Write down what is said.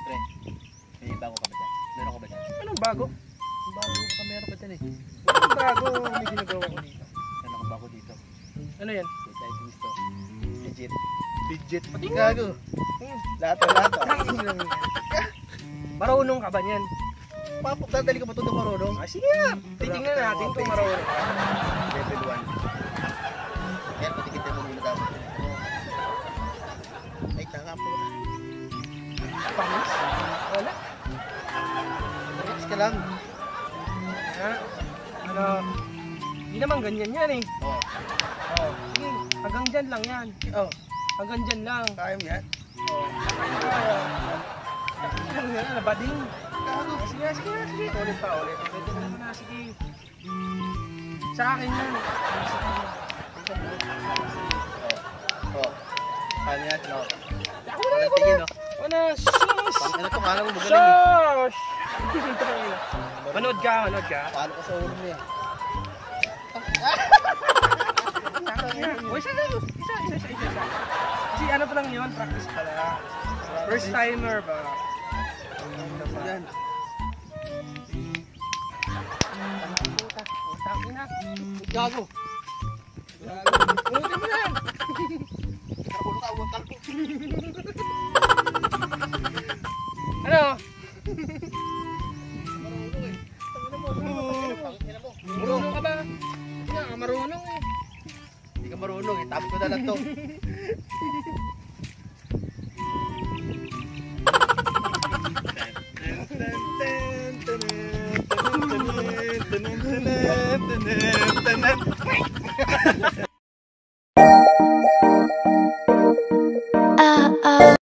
Pre, may bago ka ba dyan? Meron ka ba dyan? Anong bago? Bago ka, meron ka dyan eh. Anong bago? May ginagawa ko dito. Meron ka bago dito. Ano yan? Food items to. Legit. Legit. Pati Gago. Lato. Marunong ka ba niyan? Papok, dadali ka ba ito na marunong? Ah, sige nga. Titingnan natin kung marunong ka. Level 1. Yan, patikitin mo muna dapat. Ay, tanga po. Panis? Wala. Relax ka lang. Ha? Ano? Hindi naman ganyan yan eh. Oo. Oh. Sige, hanggang dyan lang yan. Oh, Hanggang dyan lang. kaya mo yan? Ano yan? Nabading. Gago. Sige. Ulit pa. Ulit mo na. Sige. Sa akin yan. Oh. Kaya yan, no? Ako Walang tingin, no? Wala. Shush! Pang ano to, kala mo magaling eh. Shush! Manood ka. Paano ka sa ulo mo yan? Uy, isa. Kasi ano pa lang yun, practice pa lang. First timer ba? Yan. Utang na. Gago. Ulitin mo yan. Karbulo ka, uwag kalpo. Ano? Marunong ka ba? Hindi ka marunong eh. Hindi ka marunong eh, tapos ko na lang to.